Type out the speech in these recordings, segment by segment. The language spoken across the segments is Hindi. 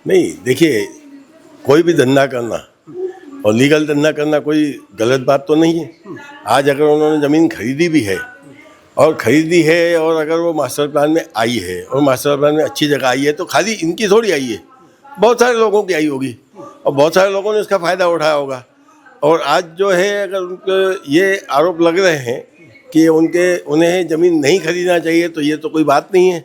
नहीं, देखिए, कोई भी धंधा करना और लीगल धंधा करना कोई गलत बात तो नहीं है। आज अगर उन्होंने ज़मीन खरीदी भी है और अगर वो मास्टर प्लान में आई है और मास्टर प्लान में अच्छी जगह आई है, तो खाली इनकी थोड़ी आई है, बहुत सारे लोगों की आई होगी और बहुत सारे लोगों ने इसका फ़ायदा उठाया होगा। और आज जो है, अगर उनके ये आरोप लग रहे हैं कि उन्हें ज़मीन नहीं खरीदना चाहिए, तो ये तो कोई बात नहीं है।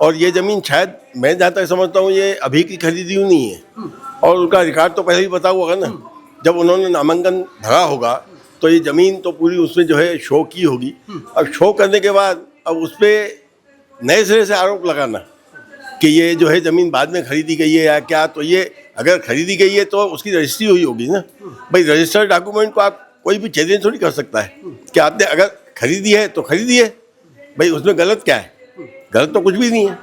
और ये ज़मीन शायद, मैं जहाँ तक समझता हूँ, ये अभी की खरीदी हुई नहीं है और उनका रिकॉर्ड तो पहले ही पता हुआ ना। जब उन्होंने नामांकन भरा होगा तो ये ज़मीन तो पूरी उसमें जो है शो की होगी। अब शो करने के बाद अब उस पर नए सिरे से आरोप लगाना कि ये जो है ज़मीन बाद में खरीदी गई है या क्या, तो ये अगर खरीदी गई है तो उसकी रजिस्ट्री हुई होगी ना। भाई, रजिस्टर्ड डॉक्यूमेंट को आप कोई भी चैलेंज थोड़ी कर सकता है कि आपने अगर खरीदी है तो खरीदी है। भाई, उसमें गलत क्या है? गलत तो कुछ भी नहीं है।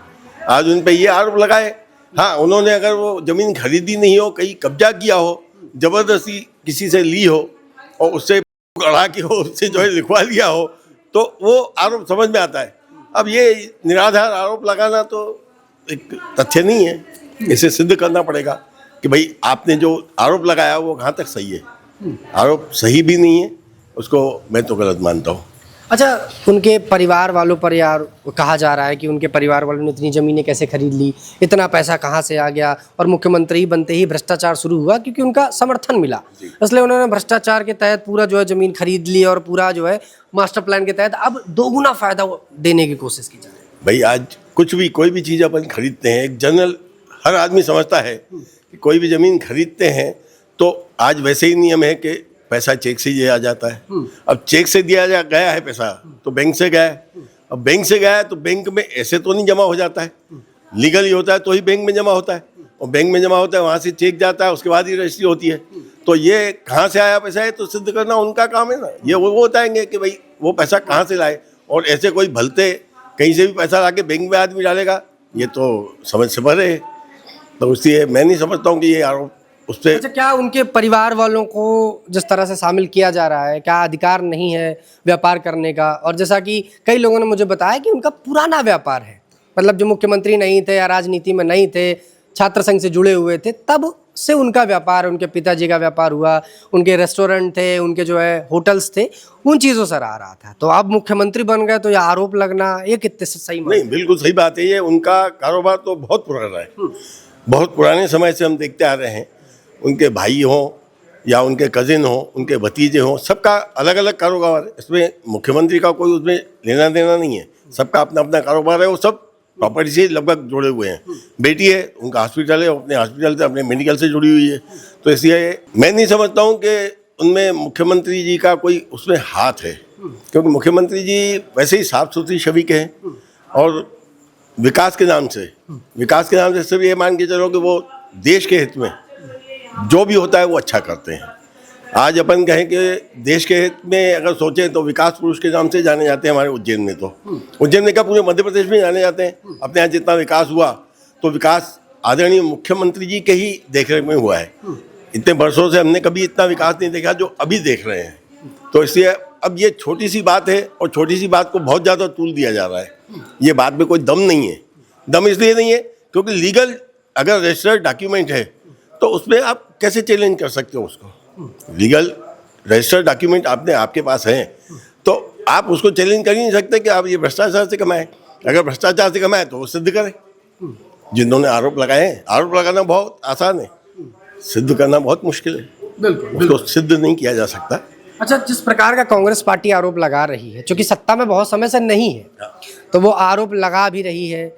आज उन पे ये आरोप लगाए। हाँ, उन्होंने अगर वो ज़मीन खरीदी नहीं हो, कहीं कब्जा किया हो, ज़बरदस्ती किसी से ली हो और उससे अड़ा के हो, उससे जो है लिखवा लिया हो, तो वो आरोप समझ में आता है। अब ये निराधार आरोप लगाना तो एक तथ्य नहीं है। इसे सिद्ध करना पड़ेगा कि भाई आपने जो आरोप लगाया वो कहाँ तक सही है। आरोप सही भी नहीं है, उसको मैं तो गलत मानता हूँ। अच्छा, उनके परिवार वालों पर यार कहा जा रहा है कि उनके परिवार वालों ने इतनी ज़मीनें कैसे खरीद ली, इतना पैसा कहाँ से आ गया, और मुख्यमंत्री बनते ही भ्रष्टाचार शुरू हुआ क्योंकि उनका समर्थन मिला, इसलिए उन्होंने भ्रष्टाचार के तहत पूरा जो है ज़मीन खरीद ली और पूरा जो है मास्टर प्लान के तहत अब दोगुना फ़ायदा देने की कोशिश की जा रही है। भाई, आज कुछ भी, कोई भी चीज़ अपन खरीदते हैं, एक जनरल हर आदमी समझता है कि कोई भी ज़मीन खरीदते हैं तो आज वैसे ही नियम है कि पैसा चेक से दिया जाता है। अब चेक से गया है पैसा, तो बैंक से गया है। अब बैंक से गया है तो बैंक में ऐसे तो नहीं जमा हो जाता है, लीगली होता है तो ही बैंक में जमा होता है, और बैंक में जमा होता है, वहाँ से चेक जाता है, उसके बाद ही रजिस्ट्री होती है। तो ये कहाँ से आया पैसा है तो सिद्ध करना उनका काम है ना। ये वो बताएंगे कि भाई वो पैसा कहाँ से लाए। और ऐसे कोई भलते कहीं से भी पैसा ला के बैंक में आदमी डालेगा, ये तो समझ से परे है। तो इसलिए मैं नहीं समझता हूँ कि ये आरोप उससे। अच्छा, क्या उनके परिवार वालों को जिस तरह से शामिल किया जा रहा है, क्या अधिकार नहीं है व्यापार करने का? और जैसा कि कई लोगों ने मुझे बताया कि उनका पुराना व्यापार है, मतलब जो मुख्यमंत्री नहीं थे या राजनीति में नहीं थे, छात्र संघ से जुड़े हुए थे, तब से उनका व्यापार, उनके पिताजी का व्यापार हुआ, उनके रेस्टोरेंट थे, उनके जो है होटल्स थे, उन चीज़ों से आ रहा था। तो अब मुख्यमंत्री बन गए तो यह आरोप लगना ये कितने सही? नहीं, बिल्कुल सही बात है। ये उनका कारोबार तो बहुत पुराना है, बहुत पुराने समय से हम देखते आ रहे हैं। उनके भाई हों या उनके कजिन हों, उनके भतीजे हों, सबका अलग अलग कारोबार है। इसमें मुख्यमंत्री का कोई उसमें लेना देना नहीं है, सबका अपना अपना कारोबार है। वो सब प्रॉपर्टी से लगभग जुड़े हुए हैं। बेटी है, उनका हॉस्पिटल है, अपने हॉस्पिटल से, अपने मेडिकल से जुड़ी हुई है। तो इसलिए मैं नहीं समझता हूँ कि उनमें मुख्यमंत्री जी का कोई उसमें हाथ है, क्योंकि मुख्यमंत्री जी वैसे ही साफ सुथरी छवि के हैं और विकास के नाम से सिर्फ ये मान के चलो कि वो देश के हित में जो भी होता है वो अच्छा करते हैं। आज अपन कहें कि देश के हित में अगर सोचें तो विकास पुरुष के नाम से जाने जाते हैं हमारे उज्जैन में। तो उज्जैन में क्या, पूरे मध्य प्रदेश में जाने जाते हैं। अपने यहाँ जितना विकास हुआ तो विकास आदरणीय मुख्यमंत्री जी के ही देखरेख में हुआ है। इतने वर्षों से हमने कभी इतना विकास नहीं देखा जो अभी देख रहे हैं। तो इसलिए अब ये छोटी सी बात है और छोटी सी बात को बहुत ज़्यादा तूल दिया जा रहा है। ये बात में कोई दम नहीं है। दम इसलिए नहीं है क्योंकि लीगल अगर रजिस्टर्ड डॉक्यूमेंट है तो उसमें आप कैसे चैलेंज कर सकते हो उसको? लीगल रजिस्टर्ड डॉक्यूमेंट आपके पास हैं तो आप उसको चैलेंज कर ही नहीं सकते कि आप ये भ्रष्टाचार से कमाएं। अगर भ्रष्टाचार से कमाएं तो वो सिद्ध करें। जिन्होंने आरोप लगाए हैं, आरोप लगाना बहुत आसान है, सिद्ध करना बहुत मुश्किल है। बिल्कुल उसको सिद्ध नहीं किया जा सकता। अच्छा, जिस प्रकार का कांग्रेस पार्टी आरोप लगा रही है, चूंकि सत्ता में बहुत समय से नहीं है तो वो आरोप लगा भी रही है,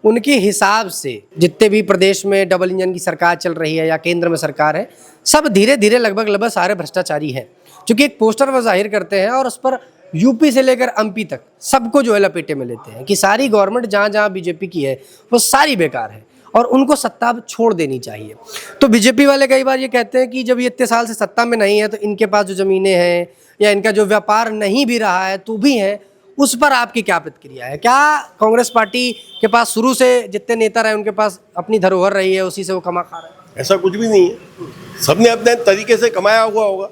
उनके हिसाब से जितने भी प्रदेश में डबल इंजन की सरकार चल रही है या केंद्र में सरकार है, सब धीरे धीरे लगभग सारे भ्रष्टाचारी हैं। चूंकि एक पोस्टर वो जाहिर करते हैं और उस पर यूपी से लेकर एमपी तक सबको जो है लपेटे में लेते हैं कि सारी गवर्नमेंट जहाँ जहाँ बीजेपी की है वो सारी बेकार है और उनको सत्ता अब छोड़ देनी चाहिए। तो बीजेपी वाले कई बार ये कहते हैं कि जब ये इतने साल से सत्ता में नहीं है तो इनके पास जो ज़मीनें हैं या इनका जो व्यापार नहीं भी रहा है तो भी है, उस पर आपकी क्या प्रतिक्रिया है? क्या कांग्रेस पार्टी के पास शुरू से जितने नेता रहे उनके पास अपनी धरोहर रही है, उसी से वो कमा खा रहे हैं? ऐसा कुछ भी नहीं है। सबने अपने तरीके से कमाया हुआ होगा,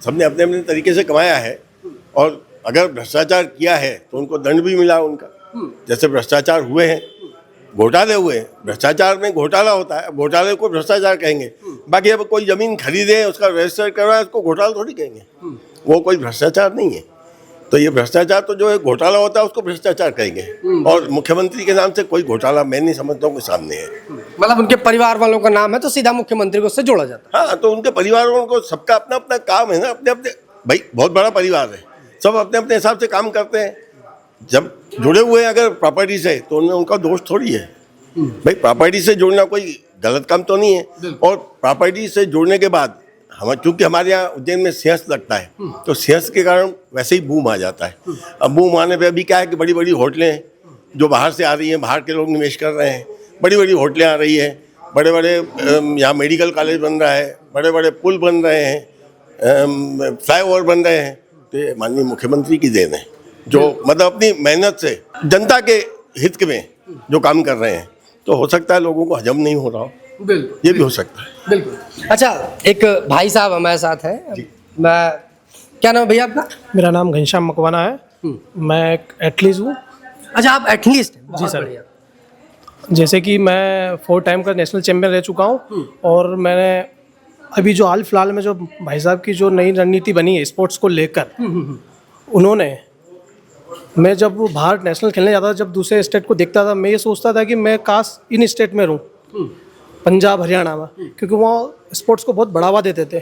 सबने अपने अपने तरीके से कमाया है। और अगर भ्रष्टाचार किया है तो उनको दंड भी मिला उनका। जैसे भ्रष्टाचार हुए हैं घोटाले हुए, भ्रष्टाचार में घोटाला होता है, घोटाले को भ्रष्टाचार कहेंगे। बाकी अब कोई जमीन खरीदे, उसका रजिस्टर करवाए, उसको घोटाला थोड़ी कहेंगे, वो कोई भ्रष्टाचार नहीं है। तो ये भ्रष्टाचार तो जो है घोटाला होता है उसको भ्रष्टाचार कहेंगे। और मुख्यमंत्री के नाम से कोई घोटाला मैं नहीं समझता हूँ कि सामने है। मतलब उनके परिवार वालों का नाम है तो सीधा मुख्यमंत्री को उससे जोड़ा जाता हाँ, तो उनके परिवार वालों को सबका अपना अपना काम है ना, अपने अपने, भाई बहुत बड़ा परिवार है, सब अपने अपने हिसाब से काम करते हैं। जब जुड़े हुए हैं अगर प्रॉपर्टी से, तो उनमें उनका दोष थोड़ी है। भाई प्रॉपर्टी से जुड़ना कोई गलत काम तो नहीं है। और प्रॉपर्टी से जुड़ने के बाद हम, चूंकि हमारे यहाँ उज्जैन में सेंस लगता है, तो सेंस के कारण वैसे ही बूम आ जाता है। अब बूम आने पे अभी क्या है कि बड़ी बड़ी होटलें जो बाहर से आ रही हैं, बाहर के लोग निवेश कर रहे हैं, बड़ी बड़ी होटलें आ रही हैं, बड़े बड़े यहाँ मेडिकल कॉलेज बन रहा है, बड़े बड़े पुल बन रहे हैं, फ्लाईओवर बन रहे हैं। तो ये माननीय मुख्यमंत्री की देन है, जो मतलब अपनी मेहनत से जनता के हित में जो काम कर रहे हैं। तो हो सकता है लोगों को हजम नहीं हो रहा हो, बिल्कुल, ये भी हो सकता है। बिल्कुल। अच्छा, एक भाई साहब हमारे साथ हैं। मैं, क्या नाम है भैया आपका? मेरा नाम घनश्याम मकवाना है। मैं एक एथलीट हूँ। अच्छा, आप एथलीट हैं? जी सर। जैसे कि मैं 4 टाइम का नेशनल चैम्पियन रह चुका हूँ। और मैंने अभी जो हाल फिलहाल में जो भाई साहब की जो नई रणनीति बनी है स्पोर्ट्स को लेकर, उन्होंने, मैं जब बाहर नेशनल खेलने जाता था, जब दूसरे स्टेट को देखता था, मैं ये सोचता था कि मैं काश इन स्टेट में रहूँ, पंजाब हरियाणा में, क्योंकि वहाँ स्पोर्ट्स को बहुत बढ़ावा देते थे।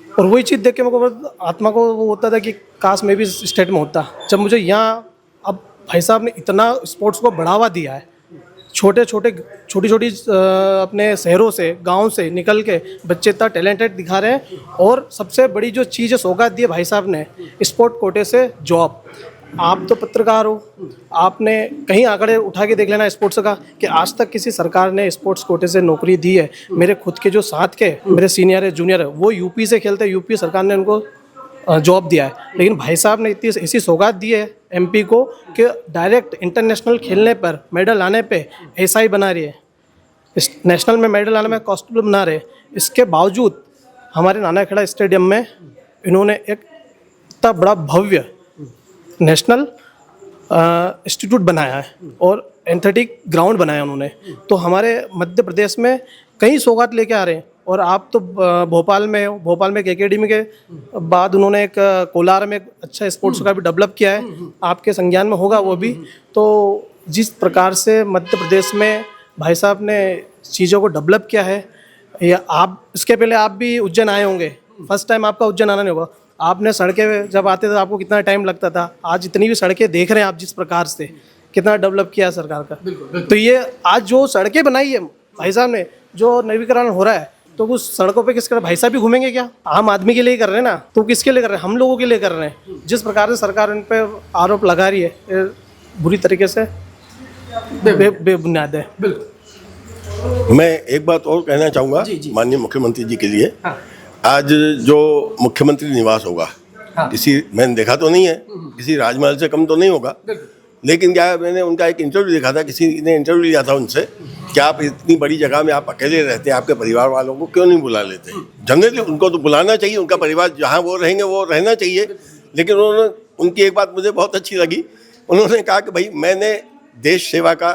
और वही चीज़ देख के मेरे को आत्मा को वो होता था कि काश मैं भी इस स्टेट में होता। जब मुझे यहाँ, अब भाई साहब ने इतना स्पोर्ट्स को बढ़ावा दिया है, छोटी छोटी अपने शहरों से, गांव से निकल के बच्चे इतना टैलेंटेड दिखा रहे हैं। और सबसे बड़ी जो चीज़ है, सौगात दी है भाई साहब ने, स्पोर्ट कोटे से जॉब। आप तो पत्रकार हो, आपने कहीं आंकड़े उठा के देख लेना स्पोर्ट्स का, कि आज तक किसी सरकार ने स्पोर्ट्स कोटे से नौकरी दी है। मेरे खुद के जो साथ के मेरे सीनियर है, जूनियर है, वो यूपी से खेलते हैं, यूपी सरकार ने उनको जॉब दिया है। लेकिन भाई साहब ने इतनी ऐसी सौगात दी है एमपी को कि डायरेक्ट इंटरनेशनल खेलने पर मेडल आने पे एसआई बना रही है, नेशनल में मेडल आने में कांस्टेबल बना रहे। इसके बावजूद हमारे नानाखेड़ा स्टेडियम में इन्होंने एक इतना बड़ा भव्य नेशनल इंस्टीट्यूट बनाया है और एथलेटिक ग्राउंड बनाया उन्होंने। तो हमारे मध्य प्रदेश में कई सौगात लेके आ रहे हैं। और आप तो भोपाल में हो, भोपाल में एक एकेडमी के बाद उन्होंने एक कोलार में एक अच्छा स्पोर्ट्स का भी डेवलप किया है, आपके संज्ञान में होगा वो भी। तो जिस प्रकार से मध्य प्रदेश में भाई साहब ने चीज़ों को डेवलप किया है, या आप इसके पहले आप भी उज्जैन आए होंगे, फर्स्ट टाइम आपका उज्जैन आना नहीं होगा। आपने सड़कें जब आते थे आपको कितना टाइम लगता था, आज इतनी भी सड़कें देख रहे हैं आप, जिस प्रकार से कितना डेवलप किया सरकार का। तो ये आज जो सड़कें बनाई है भाई साहब ने, जो नवीकरण हो रहा है, तो उस सड़कों पे किस, भाई साहब भी घूमेंगे क्या? आम आदमी के लिए कर रहे हैं ना, तो किसके लिए कर रहे हैं? हम लोगों के लिए कर रहे हैं। जिस प्रकार से सरकार इन पे आरोप लगा रही है, बुरी तरीके से बेबुनियाद है। मैं एक बात और कहना चाहूँगा माननीय मुख्यमंत्री जी के लिए। आज जो मुख्यमंत्री निवास होगा, किसी, मैंने देखा तो नहीं है, किसी राजमहल से कम तो नहीं होगा। लेकिन क्या है, मैंने उनका एक इंटरव्यू देखा था, किसी ने इंटरव्यू लिया था उनसे कि आप इतनी बड़ी जगह में आप अकेले रहते हैं, आपके परिवार वालों को क्यों नहीं बुला लेते? जनरली उनको तो बुलाना चाहिए, उनका परिवार जहाँ वो रहेंगे वो रहना चाहिए। लेकिन उन्होंने, उनकी एक बात मुझे बहुत अच्छी लगी, उन्होंने कहा कि भाई मैंने देश सेवा का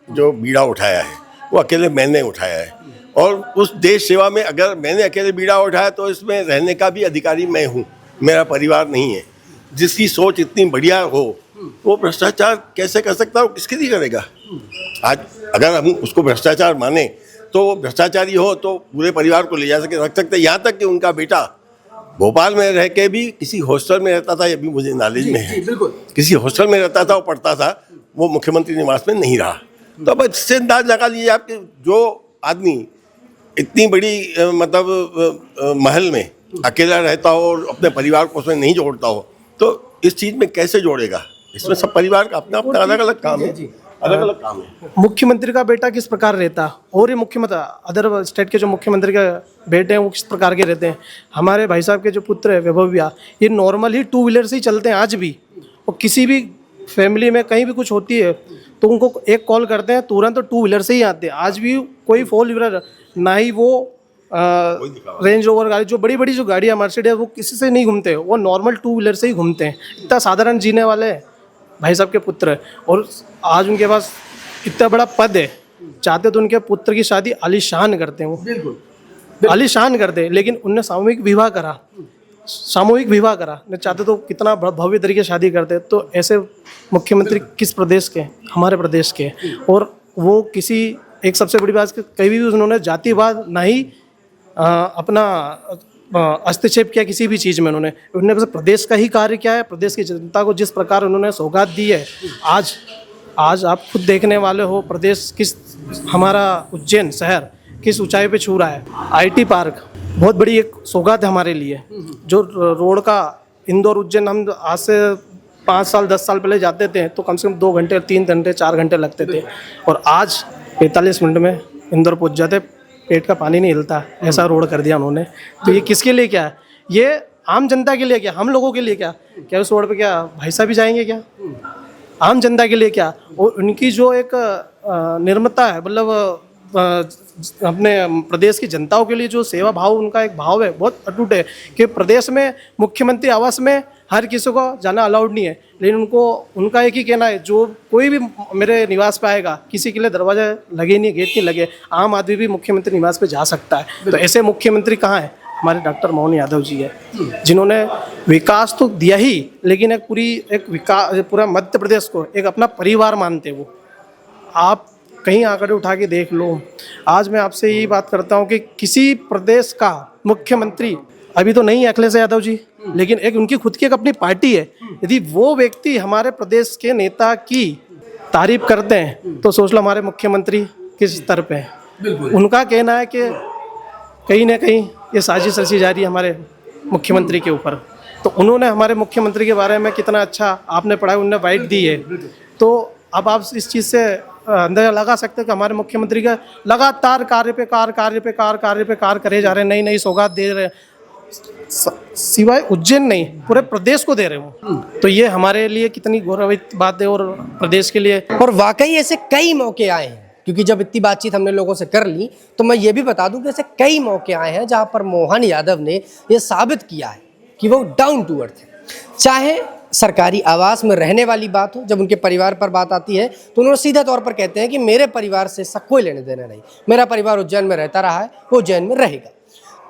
जो बीड़ा उठाया है वो अकेले मैंने उठाया है, और उस देश सेवा में अगर मैंने अकेले बीड़ा उठाया तो इसमें रहने का भी अधिकारी मैं हूँ, मेरा परिवार नहीं है। जिसकी सोच इतनी बढ़िया हो वो भ्रष्टाचार कैसे कर सकता है, किसके लिए करेगा? आज अगर हम उसको भ्रष्टाचार माने तो वो भ्रष्टाचारी हो तो पूरे परिवार को ले जा सके, रख सकते। यहाँ तक कि उनका बेटा भोपाल में रह के भी किसी हॉस्टल में रहता था, ये भी मुझे नॉलेज में है। किसी हॉस्टल में रहता था, वो पढ़ता था, वो मुख्यमंत्री निवास में नहीं रहा। तो अब इससे अंदाज लगा लीजिए आप कि जो आदमी इतनी बड़ी मतलब महल में अकेला रहता हो और अपने परिवार को उसमें नहीं जोड़ता हो, तो इस चीज़ में कैसे जोड़ेगा? इसमें सब परिवार का अपना अपना अलग अलग काम है, अलग अलग काम है। मुख्यमंत्री का बेटा किस प्रकार रहता, और ये मुख्यमंत्री अदर स्टेट के जो मुख्यमंत्री के बेटे हैं वो किस प्रकार के रहते हैं। हमारे भाई साहब के जो पुत्र है वैभव भैया, ये नॉर्मल ही 2 व्हीलर से ही चलते हैं आज भी। और किसी भी फैमिली में कहीं भी कुछ होती है तो उनको एक कॉल करते हैं, तुरंत तो 2 व्हीलर से ही आते हैं। आज भी कोई 4 व्हीलर ना ही वो रेंज रोवर गाड़ी, जो बड़ी बड़ी जो गाड़ियाँ मर्सिडीज, वो किसी से नहीं घूमते, वो नॉर्मल 2 व्हीलर से ही घूमते हैं। इतना साधारण जीने वाले भाई साहब के पुत्र है। और आज उनके पास इतना बड़ा पद है, चाहते तो उनके पुत्र की शादी आलीशान करते हैं, वो बिल्कुल आलीशान करते, लेकिन उनने सामूहिक विवाह करा, न चाहते तो कितना भव्य तरीके से शादी करते। तो ऐसे मुख्यमंत्री किस प्रदेश के हैं? हमारे प्रदेश के हैं। और वो किसी एक सबसे बड़ी बात कभी भी उन्होंने जातिवाद ना ही अपना हस्तक्षेप किया किसी भी चीज़ में। उन्होंने बस प्रदेश का ही कार्य किया है। प्रदेश की जनता को जिस प्रकार उन्होंने सौगात दी है, आज आप खुद देखने वाले हो प्रदेश किस, हमारा उज्जैन शहर किस ऊंचाई पे छू रहा है। आईटी पार्क बहुत बड़ी एक सौगात है हमारे लिए। जो रोड का इंदौर उज्जैन हम आज से 5 साल 10 साल पहले जाते थे तो कम से कम 2 घंटे 3 घंटे 4 घंटे लगते थे, और आज 45 मिनट में इंदौर पहुंच जाते, पेट का पानी नहीं हिलता, ऐसा रोड कर दिया उन्होंने। तो ये किसके लिए क्या है? ये आम जनता के लिए क्या, हम लोगों के लिए क्या उस रोड पे क्या भाई साहब भी जाएंगे क्या? आम जनता के लिए क्या? और उनकी जो एक निर्मता है, मतलब अपने प्रदेश की जनताओं के लिए जो सेवा भाव, उनका एक भाव है बहुत अटूट है कि प्रदेश में मुख्यमंत्री आवास में हर किसी को जाना अलाउड नहीं है, लेकिन उनका एक ही कहना है, जो कोई भी मेरे निवास पे आएगा, किसी के लिए दरवाजा लगे नहीं, गेट नहीं लगे, आम आदमी भी मुख्यमंत्री निवास पे जा सकता है। तो ऐसे मुख्यमंत्री कहाँ हैं? हमारे डॉक्टर मोहन यादव जी है, जिन्होंने विकास तो दिया ही, लेकिन पूरा मध्य प्रदेश को एक अपना परिवार मानते। वो आप कहीं आंकड़े उठा के देख लो। आज मैं आपसे यही बात करता हूँ कि किसी प्रदेश का मुख्यमंत्री अभी तो नहीं है अखिलेश यादव जी, लेकिन एक उनकी खुद की एक अपनी पार्टी है। यदि वो व्यक्ति हमारे प्रदेश के नेता की तारीफ करते हैं तो सोच लो हमारे मुख्यमंत्री किस स्तर पे हैं। उनका कहना है कि कहीं ना कहीं ये साजिश रची जा रही है हमारे मुख्यमंत्री के ऊपर। तो उन्होंने हमारे मुख्यमंत्री के बारे में कितना अच्छा आपने पढ़ा, उन्होंने वाइट दी है। तो अब आप इस चीज़ से अंदाजा लगा सकते हैं कि हमारे मुख्यमंत्री का लगातार कार्य पे कार्य करे जा रहे हैं, नई नई सौगात दे रहे हैं, सिवाय उज्जैन नहीं पूरे प्रदेश को दे रहे हो। तो ये हमारे लिए कितनी गौरवित बात है, और प्रदेश के लिए। और वाकई ऐसे कई मौके आए हैं, क्योंकि जब इतनी बातचीत हमने लोगों से कर ली तो मैं ये भी बता दूं कि ऐसे कई मौके आए हैं जहां पर मोहन यादव ने ये साबित किया है कि वो डाउन टू अर्थ है। चाहे सरकारी आवास में रहने वाली बात हो, जब उनके परिवार पर बात आती है तो उन्होंने सीधे तौर पर कहते हैं कि मेरे परिवार से कोई लेने देना नहीं, मेरा परिवार उज्जैन में रहता रहा है, वो उज्जैन में रहेगा।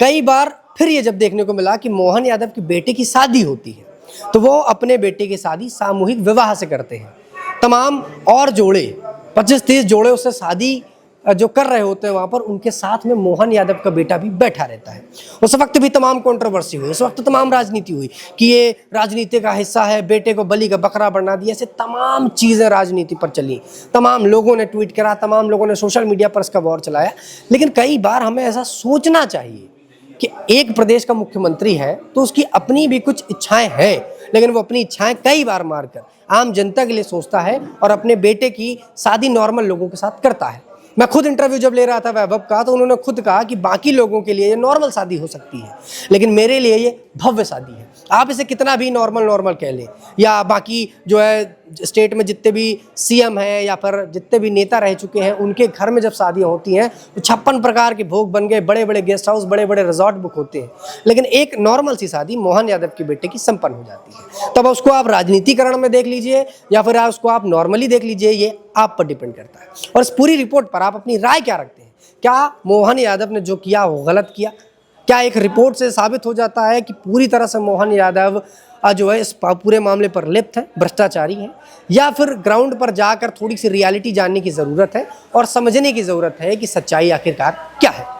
कई बार फिर ये जब देखने को मिला कि मोहन यादव की बेटे की शादी होती है तो वो अपने बेटे की शादी सामूहिक विवाह से करते हैं। तमाम और जोड़े 25-30 जोड़े उससे शादी जो कर रहे होते हैं वहाँ पर, उनके साथ में मोहन यादव का बेटा भी बैठा रहता है। उस वक्त भी तमाम कंट्रोवर्सी हुई, उस वक्त तमाम राजनीति हुई कि ये राजनीति का हिस्सा है, बेटे को बलि का बकरा बना दिया, ऐसे तमाम चीज़ें राजनीति पर चली। तमाम लोगों ने ट्वीट करा, तमाम लोगों ने सोशल मीडिया पर इसका वॉर चलाया। लेकिन कई बार हमें ऐसा सोचना चाहिए कि एक प्रदेश का मुख्यमंत्री है तो उसकी अपनी भी कुछ इच्छाएं हैं, लेकिन वो अपनी इच्छाएं कई बार मारकर आम जनता के लिए सोचता है और अपने बेटे की शादी नॉर्मल लोगों के साथ करता है। मैं खुद इंटरव्यू जब ले रहा था वैभव का, तो उन्होंने खुद कहा कि बाकी लोगों के लिए ये नॉर्मल शादी हो सकती है, लेकिन मेरे लिए ये भव्य शादी है। आप इसे कितना भी नॉर्मल कह लें, या बाकी जो है स्टेट में जितने भी सीएम हैं या फिर जितने भी नेता रह चुके हैं, उनके घर में जब शादियां होती हैं तो 56 प्रकार के भोग बन गए, बड़े बड़े गेस्ट हाउस, बड़े बड़े रिजॉर्ट बुक होते हैं, लेकिन एक नॉर्मल सी शादी मोहन यादव के बेटे की संपन्न हो जाती है। तब उसको आप राजनीतिकरण में देख लीजिए या फिर उसको आप नॉर्मली देख लीजिए, ये आप पर डिपेंड करता है। और इस पूरी रिपोर्ट पर आप अपनी राय क्या रखते हैं? क्या मोहन यादव ने जो किया वो गलत किया? क्या एक रिपोर्ट से साबित हो जाता है कि पूरी तरह से मोहन यादव जो है इस पूरे मामले पर लिप्त है, भ्रष्टाचारी है, या फिर ग्राउंड पर जाकर थोड़ी सी रियलिटी जानने की ज़रूरत है और समझने की ज़रूरत है कि सच्चाई आखिरकार क्या है?